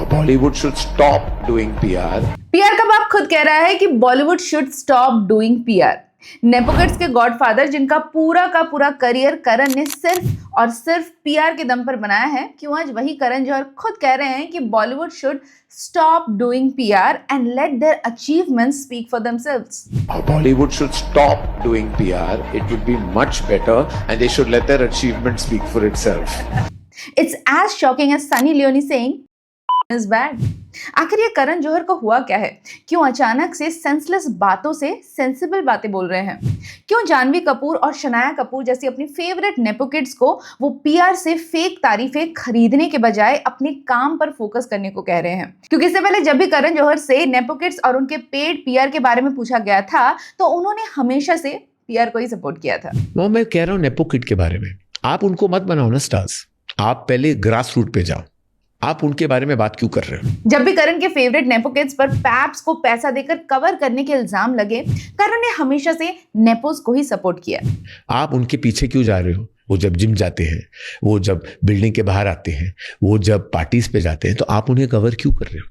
Bollywood should stop doing PR. PR का बाप खुद कह रहा है कि Bollywood should stop doing PR. Nepo kids के गॉडफादर जिनका पूरा का पूरा करियर करण ने सिर्फ और सिर्फ पीआर के दम पर बनाया है, क्यों आज वही करण जौहर खुद कह रहे हैं कि Bollywood should stop doing PR and let their achievements speak for themselves. Bollywood should stop doing PR. It would be much better, and they should let their achievement speak for itself. It's as shocking as Sunny Leone saying is bad. आखिर ये करण जौहर को हुआ क्या है? क्यों अचानक से senseless बातों से सेंसिबल बातें बोल रहे हैं? क्यों जानवी कपूर और शनाया कपूर जैसी अपनी फेवरेट नेपो किड्स को वो पीआर से फेक तारीफें खरीदने के बजाय अपने काम पर फोकस करने को कह रहे हैं? क्योंकि इससे पहले जब भी करण जौहर से नेपो किड्स और उनके पेड पीआर के बारे में पूछा गया था तो उन्होंने हमेशा से पीआर को ही सपोर्ट किया था। वो मैं कह रहा हूँ नेपो किड के बारे में, आप उनको मत बनाओ ना स्टार्स, आप पहले ग्रास रूट पे जाओ। आप उनके बारे में बात क्यों कर रहे हो? जब भी करण के फेवरेट नेपो किड्स पर पैप्स को पैसा देकर कवर करने के इल्जाम लगे, करण ने हमेशा से नेपोस को ही सपोर्ट किया। आप उनके पीछे क्यों जा रहे हो? वो जब जिम जाते हैं, वो जब बिल्डिंग के बाहर आते हैं, वो जब पार्टीज पे जाते हैं, तो आप उन्हें कवर क्यों कर रहे हो?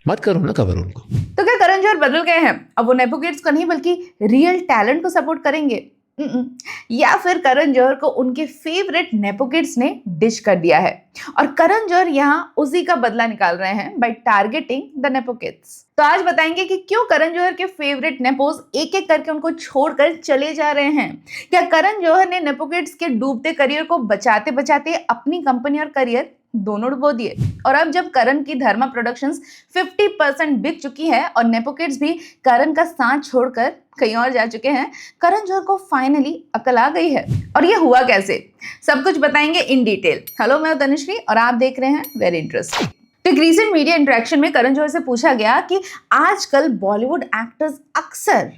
मत करो ना कवर उनको। तो क्या करण जौहर बदल गए हैं? अब वो नेपो किड्स को नहीं बल्कि रियल टैलेंट को सपोर्ट करेंगे? या फिर करण जौहर को उनके फेवरेट नेपो किड्स ने डिश कर दिया है और करण जौहर यहाँ उसी का बदला निकाल रहे हैं by targeting the nepo kids. तो आज बताएंगे कि क्यों करण जौहर के फेवरेट नेपोज एक एक करके उनको छोड़कर चले जा रहे हैं। क्या करण जौहर ने नेपो किड्स के डूबते करियर को बचाते बचाते अपनी कंपनी और करियर दोनों डुबो दिए? और अब जब करण की धर्मा प्रोडक्शंस 50% बिक चुकी है और नेपो किड्स भी करण का साथ छोड़कर कहीं और जा चुके हैं, करण जौहर को फाइनली अकल आ गई है। और ये हुआ कैसे, सब कुछ बताएंगे इन डिटेल। हेलो, मैं तनुश्री और आप देख रहे हैं वेरी इंटरेस्टिंग। तो एक रीसेंट मीडिया इंटरेक्शन में करण जौहर से पूछा गया कि आजकल बॉलीवुड एक्टर्स अक्सर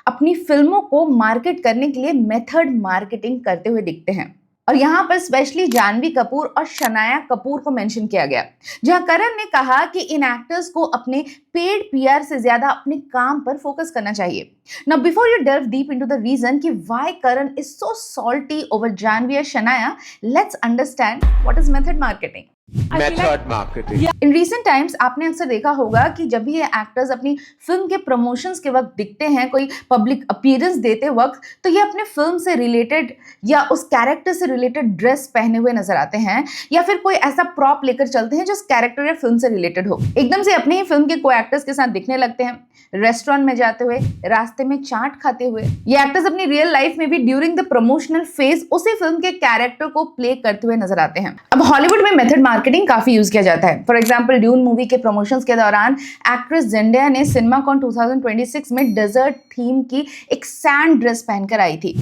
अपनी फिल्मों को मार्केट करने के लिए मेथड मार्केटिंग करते हुए दिखते हैं, और यहाँ पर स्पेशली जानवी कपूर और शनाया कपूर को मेंशन किया गया, जहां करण ने कहा कि इन एक्टर्स को अपने पेड पीआर से ज्यादा अपने काम पर फोकस करना चाहिए। Now before you delve deep into the reason कि why Karan is so salty over Janvi और Shanaya, let's understand what is method marketing. Method marketing. In recent times आपने अक्सर देखा होगा कि जब भी ये एक्टर्स अपनी फिल्म के प्रमोशंस के वक्त दिखते हैं, कोई पब्लिक अपीयरेंस देते वक्त, तो ये अपने फिल्म से रिलेटेड या उस कैरेक्टर से रिलेटेड ड्रेस पहने हुए नजर आते हैं, या फिर कोई ऐसा प्रॉप लेकर चलते हैं जो कैरेक्टर या फिल्म से रिलेटेड हो। एकदम से अपने ही फिल्म के कोई एक्टर्स के साथ दिखने लगते हैं, रेस्टोरेंट में जाते हुए, रास्ते में चाट खाते हुए। ये एक्टर्स अपनी रियल लाइफ में भी ड्यूरिंग द प्रमोशनल फेज उसी फिल्म के कैरेक्टर को प्ले करते हुए नजर आते हैं। अब हॉलीवुड में मेथड मार्केटिंग काफी यूज किया जाता है। फॉर एग्जांपल, ड्यून मूवी के प्रमोशंस के दौरान एक्ट्रेस जेंडिया ने सिनेमाकॉन 2026 में डेजर्ट थीम की एक सैंड ड्रेस पहनकर आई थी।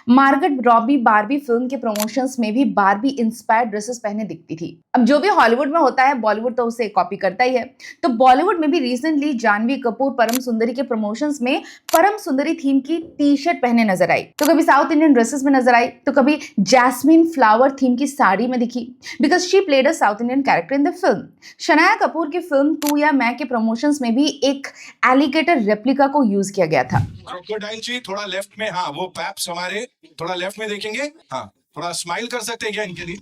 मार्गरेट रॉबी बारबी फिल्म के प्रमोशंस में भी बारबी इंस्पायर्ड ड्रेसेस पहने दिखती थी। अब जो भी हॉलीवुड में होता है, बॉलीवुड तो उसे कॉपी करता ही है। तो बॉलीवुड में भी रिसेंटली जानवी कपूर परम सुंदरी के प्रमोशंस में परम सुंदरी थीम की टी शर्ट पहने नजर आई, तो कभी साउथ इंडियन ड्रेसेस में नजर आई, तो कभी जैस्मिन फ्लावर थीम की साड़ी में दिखी, because she played a south Indian character in the film. Shanaya Kapoor की फिल्म तू या मैं के प्रमोशंस में भी एक एलिगेटर रेप्लिका को यूज किया गया था। क्रोकोडाइल जी थोड़ा लेफ्ट में, हाँ वो पैप्स हमारे थोड़ा लेफ्ट में देखेंगे, हाँ थोड़ा स्माइल कर सकते हैं क्या इनके लिए?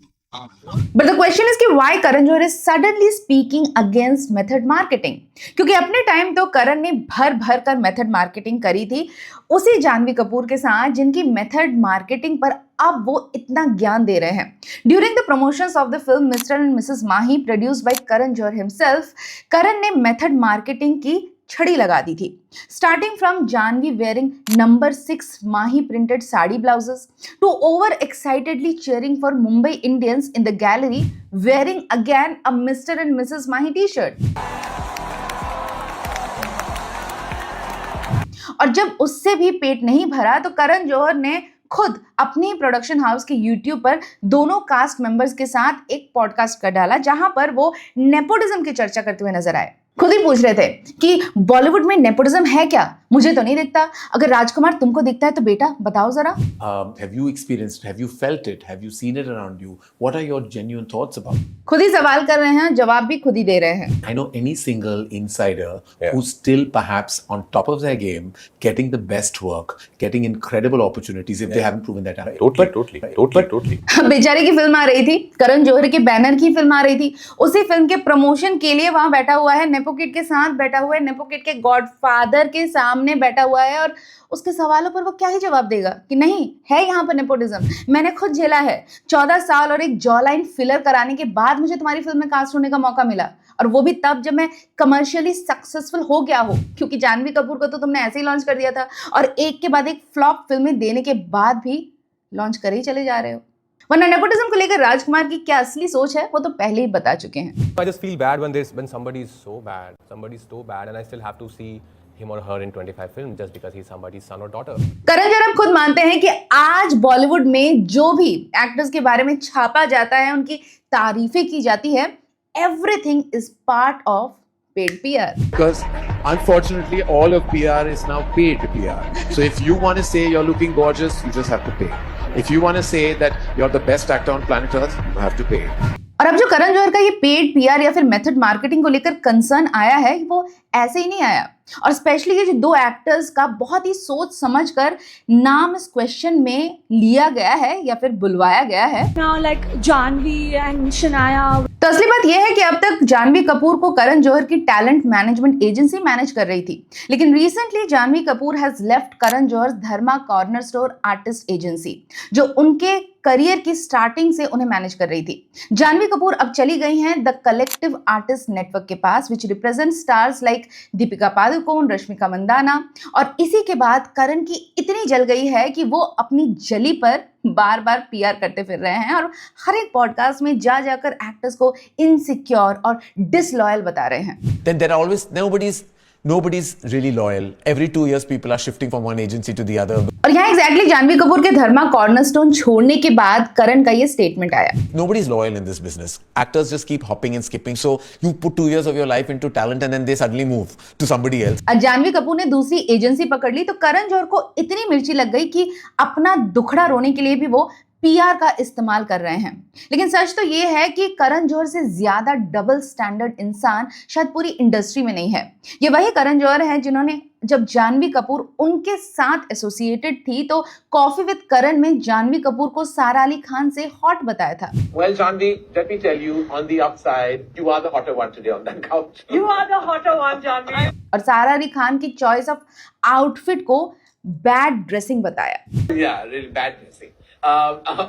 But the question is कि why Karan Johar is suddenly speaking against method marketing? क्योंकि अपने टाइम तो करण ने भर भर कर मेथड मार्केटिंग करी थी उसी जानवी कपूर के साथ, जिनकी मेथड मार्केटिंग पर अब वो इतना ज्ञान दे रहे हैं। During the promotions of the film Mister and Mrs Mahi produced by Karan Johar himself, Karan ने मेथड मार्केटिंग की छड़ी लगा दी थी। Starting from Janhvi wearing number 6 Mahi printed sari blouses to over excitedly cheering for Mumbai Indians in the gallery wearing again a Mr. and Mrs. Mahi t-shirt. और जब उससे भी पेट नहीं भरा तो करण जौहर ने खुद अपने प्रोडक्शन हाउस के YouTube पर दोनों कास्ट मेंबर्स के साथ एक पॉडकास्ट कर डाला, जहां पर वो नेपोटिज्म की चर्चा करते हुए नजर आए। खुद ही पूछ रहे थे कि बॉलीवुड में नेपोटिज्म है क्या? मुझे तो नहीं दिखता। अगर राजकुमार तुमको दिखता है तो बेटा बताओ जरा। Have you experienced? Have you felt it? Have you seen it around you? What are your genuine thoughts about it? खुद ही सवाल कर रहे हैं, जवाब भी खुद ही दे रहे हैं। I know any single insider who's still perhaps on top of their game, getting the best work, getting incredible opportunities if they haven't proven that out. Totally. बेचारे की फिल्म आ रही थी, करण जौहर के बैनर की फिल्म आ रही थी, उसी फिल्म के प्रमोशन के लिए वहां बैठा हुआ है, नेपो किड के साथ बैठा हुआ है, नेपो किड के गॉडफादर के सामने बैठा हुआ है, और उसके सवालों पर वो क्या ही जवाब देगा कि नहीं है यहाँ पर नेपोटिज्म। मैंने खुद झेला है, 14 साल और एक जॉ लाइन फिलर कराने के बाद मुझे तुम्हारी फिल्म में कास्ट होने का मौका मिला, और वो भी तब जब मैं कमर्शियली सक्सेसफुल हो गया हो, क्योंकि जानवी कपूर को तो तुमने ऐसे ही लॉन्च कर दिया था, और एक के बाद एक फ्लॉप फिल्में देने के बाद भी लॉन्च कर ही चले जा रहे हो। वरना नेपोटिज्म को लेकर राजकुमार की क्या असली सोच है वो तो पहले ही बता चुके हैं। I just feel bad when somebody is so bad, and I still have to see him or her in 25 films just because he's somebody's son or daughter. Karan Johar अब खुद मानते हैं कि आज बॉलीवुड में जो भी एक्टर्स के बारे में छापा जाता है, उनकी तारीफें की जाती है, everything is part of paid PR. Because unfortunately, all of PR is now paid PR. So if you want to say you're looking gorgeous, you just have to pay. If you want to say that you're the best actor on planet Earth, you have to pay. और अब जो करण जौहर का ये paid PR या फिर method marketing को लेकर concern आया है, वो ऐसे ही नहीं आया, और स्पेशली ये जो दो एक्टर्स का बहुत ही सोच समझकर नाम इस क्वेश्चन में लिया गया है या फिर बुलवाया गया है। Now like Janvi and Shania. तो असली बात यह है कि अब तक जानवी कपूर को करण जौहर की टैलेंट मैनेजमेंट एजेंसी मैनेज कर रही थी, लेकिन recently Janhvi Kapoor has left Karan Johar Dharma corner store artist agency, जो उनके करियर की स्टार्टिंग से उन्हें मैनेज कर रही थी। जानवी कपूर अब चली गई हैं द कलेक्टिव आर्टिस्ट नेटवर्क के पास, which represent stars like Deepika Padukone, Rashmika Mandanna, और इसी के बाद करण की इतनी जल गई है कि वो अपनी जली पर बार बार पीआर करते फिर रहे हैं, और हर एक पॉडकास्ट में जा जाकर एक्टर्स को इनसिक्योर और डिसलॉयल बता रहे हैं। Then there are always nobody's really loyal. Every 2 years people are shifting from one agency to the other. और यहाँ एग्जैक्टली जानवी कपूर के धर्मा कॉर्नरस्टोन छोड़ने के बाद करण का ये स्टेटमेंट आया। Nobody's loyal in this business. Actors just keep hopping and skipping. So you put 2 years of your life into talent and then they suddenly move to somebody else. और जानवी कपूर ने दूसरी एजेंसी पकड़ ली तो करण जौहर को इतनी मिर्ची लग गई कि अपना दुखड़ा रोने के लिए भी वो पीआर का इस्तेमाल कर रहे हैं। लेकिन सच तो ये है कि करण जौहर से ज्यादा डबल स्टैंडर्ड इंसान शायद पूरी इंडस्ट्री में नहीं है। ये वही करण जौहर हैं जिन्होंने जब जानवी कपूर उनके साथ एसोसिएटेड थी तो कॉफी विद करण में जानवी कपूर को सारा अली खान से हॉट बताया था। Well, Janvi, let me tell you, on the upside, you are the hotter one today on that couch. You are the hotter one, Janvi. और सारा अली खान की चॉइस ऑफ आउटफिट को बैड ड्रेसिंग बताया। Yeah, really bad dressing.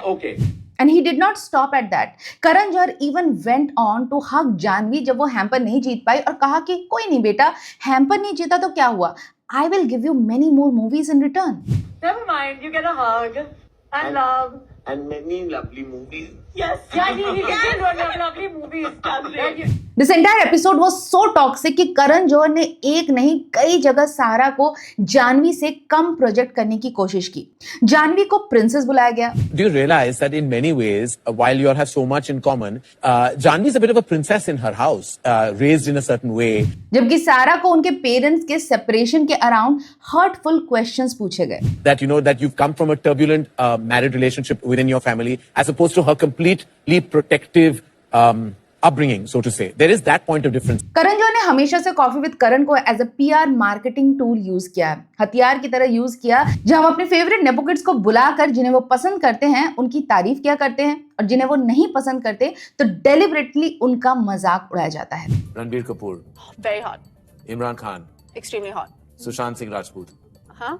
Okay. And he did not stop at that. Karan Johar even went on to hug Janvi जब वो hamper नहीं जीत पाई और कहा कि कोई नहीं बेटा, हैम्पर नहीं जीता तो क्या हुआ? I will give you many more movies in return. Never mind, you get a hug and love. And many lovely movies. Yes, yeah, he can do lovely movies. This entire episode was so toxic कि करण जौहर ने एक नहीं कई जगह सारा को जानवी से कम project करने की कोशिश की। जानवी को प्रिंसेस बुलाया गया। Do you realize that in many ways, while you all have so much in common, Janvi is a bit of a princess in her house, raised in a certain way. जबकि सारा को उनके parents के separation के around hurtful questions पूछे गए। That you know that you've come from a turbulent married relationship within your family, as opposed to her completely protective upbringing, so to say. There is that point of difference. Karan Johar ने हमेशा से coffee with Karan को as a PR marketing tool use किया है, हथियार की तरह use किया, जहां वो अपने फेवरेट नेपो किड्स को बुलाकर जिन्हें वो पसंद करते हैं उनकी तारीफ किया करते हैं, और जिन्हें वो नहीं पसंद करते तो डेलिबरेटली उनका मजाक उड़ाया जाता है। Ranbir Kapoor, Very hot. Imran Khan, Extremely hot. Sushant Singh Rajput. Huh?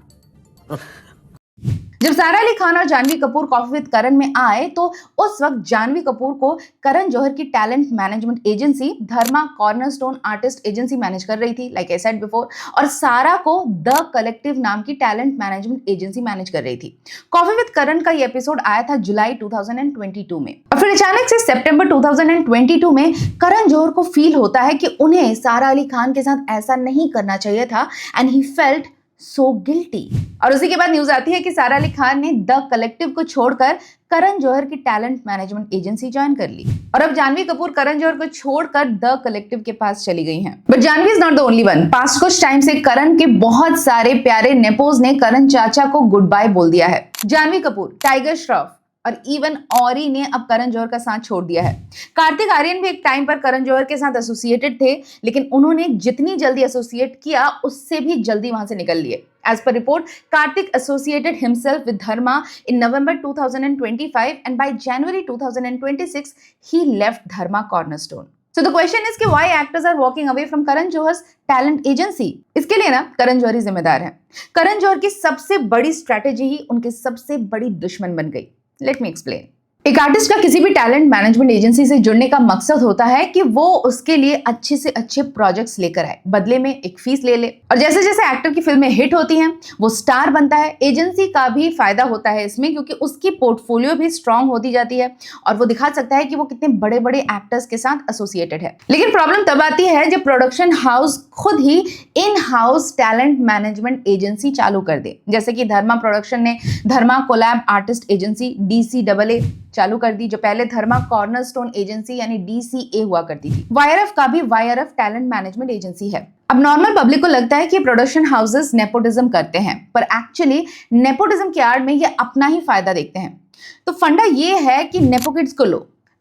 जब सारा अली खान और जानवी कपूर कॉफी विद करण में आए तो उस वक्त जानवी कपूर को करण जौहर की टैलेंट मैनेजमेंट एजेंसी धर्मा कॉर्नरस्टोन आर्टिस्ट एजेंसी मैनेज कर रही थी, लाइक आई सेड बिफोर, और सारा को द कलेक्टिव नाम की टैलेंट मैनेजमेंट एजेंसी मैनेज कर रही थी। कॉफी विद करण का ये एपिसोड आया था जुलाई 2022 में, और फिर अचानक से सितंबर 2022 में करण जौहर को फील होता है कि उन्हें सारा अली खान के साथ ऐसा नहीं करना चाहिए था, and he felt so guilty. और उसी के बाद न्यूज आती है कि सारा अली खान ने द कलेक्टिव को छोड़कर करण जौहर की टैलेंट मैनेजमेंट एजेंसी ज्वाइन कर ली और अब जानवी कपूर करण जौहर को छोड़कर द कलेक्टिव के पास चली गई हैं। But Janhvi is not the only one. Past कुछ टाइम से करण के बहुत सारे प्यारे नेपोज ने करण चाचा को गुड बाय बोल दिया है। जानवी कपूर, टाइगर श्रॉफ और इवन औरी ने अब करण जौहर का साथ छोड़ दिया है। कार्तिक आर्यन भी एक टाइम पर करण जौहर के साथ एसोसिएटेड थे, लेकिन उन्होंने जितनी जल्दी एसोसिएट किया उससे भी जल्दी वहां से निकल लिए। As per report, Karthik associated himself with Dharma in November 2025 and by January 2026, he left Dharma Cornerstone. So the question is कि why actors are walking away from Karan Johar's talent agency? इसके लिए ना करण जौहर ही जिम्मेदार है। करण जौहर की सबसे बड़ी strategy ही उनकी सबसे बड़ी दुश्मन बन गई। Let me explain. एक आर्टिस्ट का किसी भी टैलेंट मैनेजमेंट एजेंसी से जुड़ने का मकसद होता है कि वो उसके लिए अच्छे से अच्छे प्रोजेक्ट्स लेकर आए, बदले में एक फीस ले ले। और जैसे जैसे एक्टर की फिल्में हिट होती हैं, वो स्टार बनता है। एजेंसी का भी फायदा होता है इसमें, क्योंकि उसकी पोर्टफोलियो भी स्ट्रांग होती जाती है और वो दिखा सकता है कि वो कितने बड़े बड़े एक्टर्स के साथ एसोसिएटेड है। लेकिन प्रॉब्लम तब आती है जब प्रोडक्शन हाउस खुद ही in house talent management agency चालू कर दे। जैसे कि धर्मा प्रोडक्शन ने Dharma collab artist agency DCAA चालू कर दी, जो पहले धर्मा कॉर्नरस्टोन एजेंसी यानी DCA हुआ करती थी। YRF का भी YRF टैलेंट मैनेजमेंट एजेंसी है। अब नॉर्मल पब्लिक को लगता है कि प्रोडक्शन हाउसेस नेपोटिज्म करते हैं, पर एक्चुअली नेपोटिज्म की आड़ में ये अपना ही फायदा देखते हैं। तो फंडा ये है कि नेपो किड्स को लो,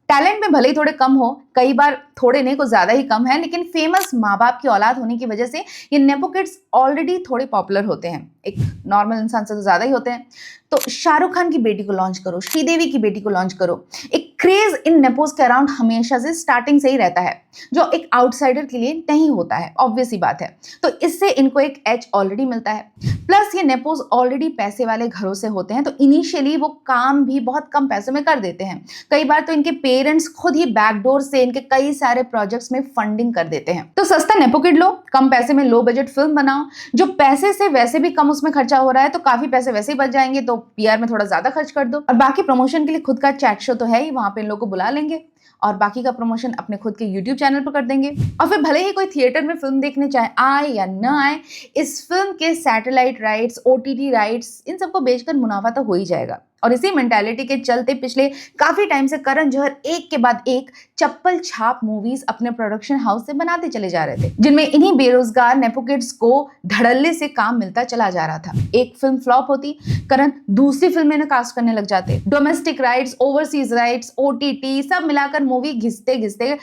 टैलेंट में भले ही थोड़े कम हो, कई बार थोड़े नहीं, कुछ ज्यादा ही कम है, लेकिन फेमस माँ बाप की औलाद होने की वजह से ये नेपो किड्स ऑलरेडी थोड़े पॉपुलर होते हैं, एक नॉर्मल इंसान से तो ज्यादा ही होते हैं। तो शाहरुख खान की बेटी को लॉन्च करो, श्रीदेवी की बेटी को लॉन्च करो। एक क्रेज इन नेपोज के अराउंड हमेशा से स्टार्टिंग से ही रहता है, जो एक आउटसाइडर के लिए नहीं होता है, ऑब्वियस ही बात है। तो इससे इनको एक एज ऑलरेडी मिलता है। प्लस ये नेपोज ऑलरेडी पैसे वाले घरों से होते हैं, तो इनिशियली वो काम भी बहुत कम पैसों में कर देते हैं। कई बार तो इनके पेरेंट्स खुद ही बैकडोर से इनके कई सारे प्रोजेक्ट्स में फंडिंग कर देते हैं। तो सस्ता नेपो किड लो, कम पैसे में लो बजट फिल्म बनाओ, जो पैसे से वैसे भी कम उसमें खर्चा हो रहा है, तो काफी पैसे वैसे ही बच जाएंगे, तो PR में थोड़ा ज्यादा खर्च कर दो। और बाकी प्रमोशन के लिए खुद का चैट शो तो है ही, वहां पे इन लोगों को बुला लेंगे और बाकी का प्रमोशन अपने खुद के YouTube चैनल पर कर देंगे। और फिर भले ही कोई थिएटर में फिल्म देखने चाहे आए या न आए, इस फिल्म के सैटेलाइट राइट्स, OTT राइट्स, इन सबको बेचकर मुनाफा तो हो ही जाएगा। और इसी मेंटालिटी के चलते पिछले काफी टाइम से करण जौहर एक के बाद एक चप्पल छाप मूवीज अपने प्रोडक्शन हाउस से बनाते चले जा रहे थे, जिनमें इन्हीं बेरोजगार नेपो किड्स को धड़ल्ले से काम मिलता चला जा रहा था। एक फिल्म फ्लॉप होती, करण दूसरी फिल्म में कास्ट करने लग जाते। Domestic rights, overseas rights, OTT सब मिलाकर मूवी घिसते घिसते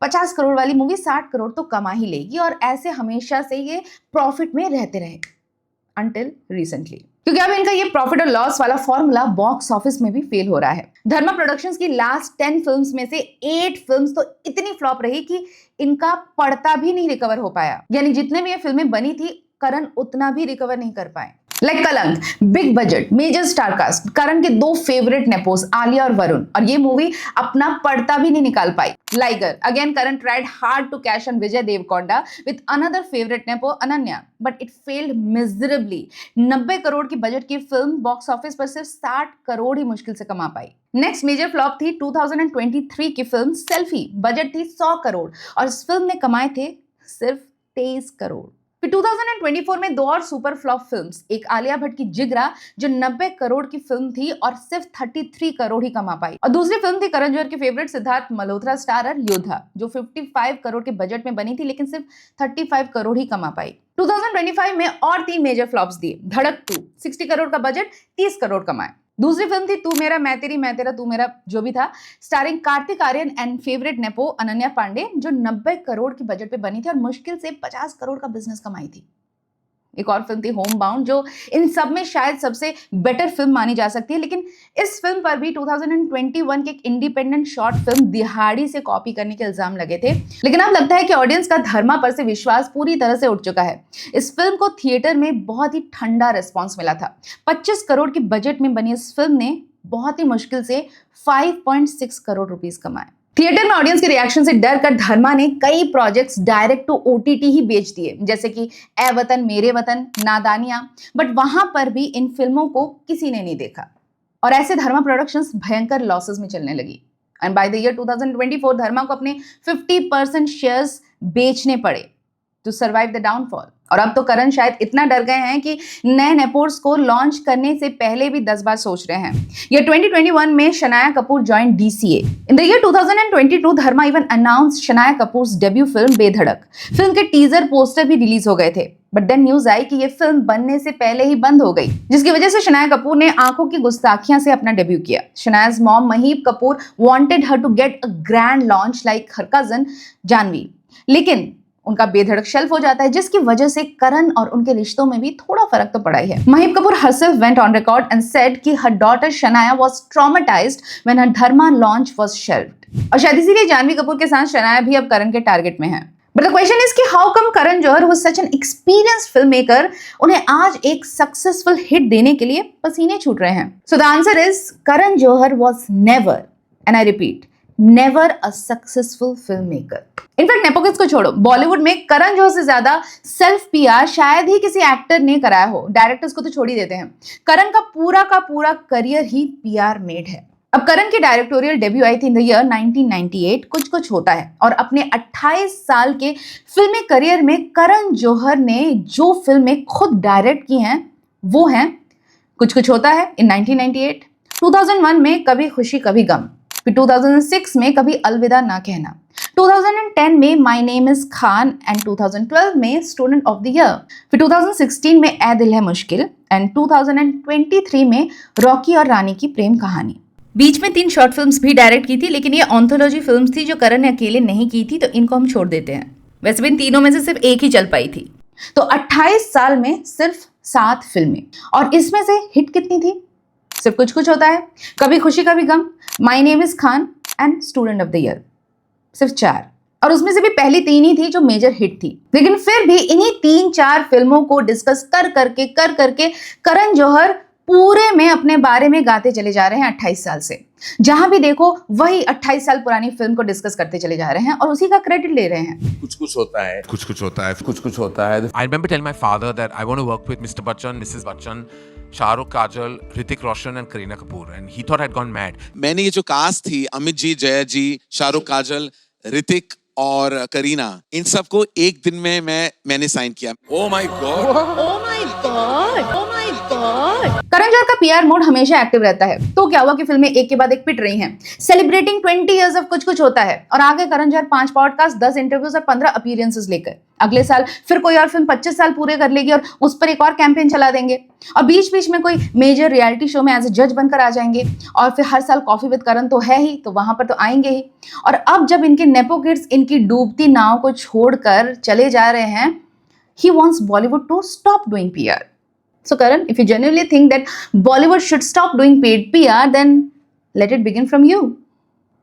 50 करोड़ वाली मूवी 60 करोड़ तो कमा ही लेगी, और ऐसे हमेशा से ये प्रॉफिट में रहते रहे until recently। क्योंकि अब इनका ये प्रॉफिट और लॉस वाला फॉर्मूला बॉक्स ऑफिस में भी फेल हो रहा है। धर्मा प्रोडक्शंस की लास्ट 10 फिल्म्स में से 8 फिल्म्स तो इतनी फ्लॉप रही कि इनका पड़ता भी नहीं रिकवर हो पाया। यानी जितने भी ये फिल्में बनी थी, करण उतना भी रिकवर नहीं कर पाए। Like Kalank, big budget, major star cast, Karan के 2 फेवरेट नेपोस आलिया और वरुण, और ये मूवी अपना पड़ता भी नहीं निकाल पाई। Liger, again Karan tried hard to cash on Vijay Deverakonda with another favourite nepo Ananya, but it failed miserably. 90 crore की बजट की फिल्म बॉक्स ऑफिस पर सिर्फ 60 करोड़ ही मुश्किल से कमा पाई। नेक्स्ट मेजर फ्लॉप थी 2023 की फिल्म सेल्फी, बजट थी 100 करोड़ और इस फिल्म ने कमाए थे सिर्फ 23 करोड़। फिर 2024 में 2 और सुपर फ्लॉप फिल्म्स, एक आलिया भट्ट की जिगरा जो 90 करोड़ की फिल्म थी और सिर्फ 33 करोड़ ही कमा पाई, और दूसरी फिल्म थी करण जौहर की फेवरेट सिद्धार्थ मल्होत्रा स्टारर योद्धा, जो 55 करोड़ के बजट में बनी थी लेकिन सिर्फ 35 करोड़ ही कमा पाई। 2025 में और 3 मेजर फ्लॉप्स दिए। धड़क 2, 60 करोड़ का बजट, 30 करोड़ कमाए। दूसरी फिल्म थी तू मेरा मैं तेरी मैं तेरा तू मेरा, जो भी था, starring Kartik Aaryan and favourite nepo Ananya Panday, जो 90 करोड़ की बजट पे बनी थी और मुश्किल से 50 करोड़ का बिजनेस कमाई थी। एक और फिल्म थी होम बाउंड, जो इन सब में शायद सबसे बेटर फिल्म मानी जा सकती है, लेकिन इस फिल्म पर भी 2021 के एक इंडिपेंडेंट शॉर्ट फिल्म दिहाड़ी से कॉपी करने के इल्जाम लगे थे। लेकिन अब लगता है कि ऑडियंस का धर्मा पर से विश्वास पूरी तरह से उठ चुका है। इस फिल्म को थिएटर में बहुत ही ठंडा रिस्पॉन्स मिला था। 25 करोड़ की बजट में बनी इस फिल्म ने बहुत ही मुश्किल से 5.6 करोड़ रुपीस कमाए। थिएटर में ऑडियंस के रिएक्शन से डर कर धर्मा ने कई प्रोजेक्ट्स डायरेक्ट टू OTT ही बेच दिए, जैसे कि ए वतन मेरे वतन, नादानियां, बट वहां पर भी इन फिल्मों को किसी ने नहीं देखा और ऐसे धर्मा प्रोडक्शंस भयंकर लॉसेस में चलने लगी। एंड बाय द ईयर 2024 धर्मा को अपने 50% शेयर्स बेचने पड़े। To survive the downfall. और अब तो करण शायद इतना डर गए हैं कि नए नेपोर्स को लॉन्च करने से पहले भी 10 बार सोच रहे हैं। ये 2021 में Shanaya Kapoor joined DCA। In the year 2022 Dharma even announced Shanaya Kapoors debut film बेधड़क। फिल्म के टीजर पोस्टर भी रिलीज हो गए थे, बट देन न्यूज आई कि ये फिल्म बनने से पहले ही बंद हो गई, जिसकी वजह से शनाया कपूर ने आंखों की गुस्ताखियां से अपना डेब्यू किया। Shanaya's mom Maheep Kapoor wanted her to get a grand launch like her cousin Janhvi, लेकिन उनका बेधड़क शेल्फ हो जाता है, जिसकी वजह से करण और उनके रिश्तों में भी थोड़ा फर्क तो पड़ा ही है। Mahip Kapoor herself went on record and said कि her daughter Shanaya was traumatized when her Dharma launch was shelved। और शायद इसीलिए जानवी कपूर के साथ शनाया भी अब करण के टारगेट में है। But the question is कि how come Karan Johar who is such an experienced filmmaker उन्हें आज एक सक्सेसफुल हिट देने के लिए पसीने छूट रहे हैं? So the answer is Karan Johar was never, and I repeat, never a successful filmmaker। In fact nepo kids को छोड़ो, बॉलीवुड में करण जौहर से ज्यादा सेल्फ PR शायद ही किसी एक्टर ने कराया हो। डायरेक्टर्स को तो छोड़ ही देते हैं, करण का पूरा करियर ही PR मेड है। अब करण की डायरेक्टोरियल डेब्यू आई थी इन द ईयर 1998 कुछ कुछ होता है, और अपने 28 साल के फिल्मी करियर में करण जौहर ने जो फिल्में खुद डायरेक्ट की हैं वो हैं कुछ कुछ होता है इन 1998, 2001 में कभी खुशी कभी गम, फिर 2006 में कभी अलविदा ना कहना, 2010 में my name is Khan and 2012 में स्टूडेंट ऑफ द ईयर, फिर 2016 में ऐ दिल है मुश्किल एंड 2023 में रॉकी और रानी की प्रेम कहानी। बीच में 3 शॉर्ट फिल्म्स भी डायरेक्ट की थी, लेकिन ये ऑन्थोलॉजी फिल्म्स थी जो करण ने अकेले नहीं की थी, तो इनको हम छोड़ देते हैं। वैसे भी इन तीनों में से सिर्फ एक ही चल पाई थी। तो 28 साल में सिर्फ 7 फिल्में, और इसमें से हिट कितनी थी? सिर्फ कुछ कुछ होता है, Kabhi Khushi Kabhi Gham, my name is Khan and student of the year, सिर्फ 4। और उसमें से भी पहली 3 ही थी जो मेजर हिट थी। लेकिन फिर भी इन्हीं 3-4 फिल्मों को डिस्कस कर करके करण जौहर पूरे में अपने बारे में गाते चले जा रहे हैं 28 साल से। जहां भी देखो वही 28 साल पुरानी फिल्म को डिस्कस करते चले जा रहे हैं और उसी का क्रेडिट ले रहे हैं। कुछ कुछ होता है, कुछ कुछ होता है, कुछ कुछ होता है। I remember telling my father that I want to work with Mr. Bachchan, Mrs. Bachchan, Shahrukh, Kajal, Hrithik Roshan and Kareena Kapoor, and he thought I'd gone mad। मैंने ये जो कास्ट थी, अमित जी, जया जी, शाहरुख, काजल, ऋतिक और करीना, इन सबको एक दिन में मैंने साइन किया। Oh my God! Oh my God! Oh my God! Karan Johar का PR मोड हमेशा एक्टिव रहता है। तो क्या हुआ कि फिल्में एक के बाद एक पिट रही हैं, सेलिब्रेटिंग 20 इयर्स ऑफ कुछ कुछ होता है, और आगे करण जौहर 5 पॉडकास्ट, 10 इंटरव्यूज और 15 अपीयरेंसेस लेकर अगले साल फिर कोई और फिल्म 25 साल पूरे कर लेगी और उस पर एक और कैंपेन चला देंगे, और बीच बीच में कोई मेजर रियलिटी शो में एज ए जज बनकर आ जाएंगे, और फिर हर साल कॉफी विद करण तो है ही, तो वहां पर तो आएंगे ही। और अब जब इनके नेपो किड्स इनकी डूबती नाव को छोड़कर चले जा रहे हैं, he wants Bollywood to stop doing PR. So Karan, if you genuinely think that Bollywood should stop doing paid PR, then let it begin from you.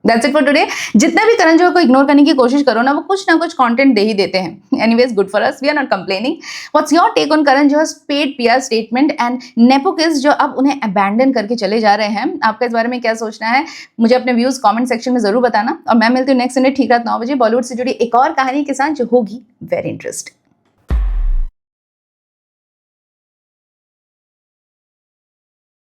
That's it for today. जितना भी करण जौहर को इग्नोर करने की कोशिश करो ना, वो कुछ ना कुछ कंटेंट दे ही देते हैं। Anyways, good for us. We are not complaining. What's your take on Karan Johar's paid PR statement and nepo kids जो अब उन्हें abandon करके चले जा रहे हैं? आपका इस बारे में क्या सोचना है? मुझे अपने व्यूज कमेंट सेक्शन में जरूर बताना, और मैं मिलती हूँ नेक्स्ट संडे ठीक रात 9 बजे बॉलीवुड से जुड़ी एक और कहानी के साथ जो होगी वेरी इंटरेस्टिंग।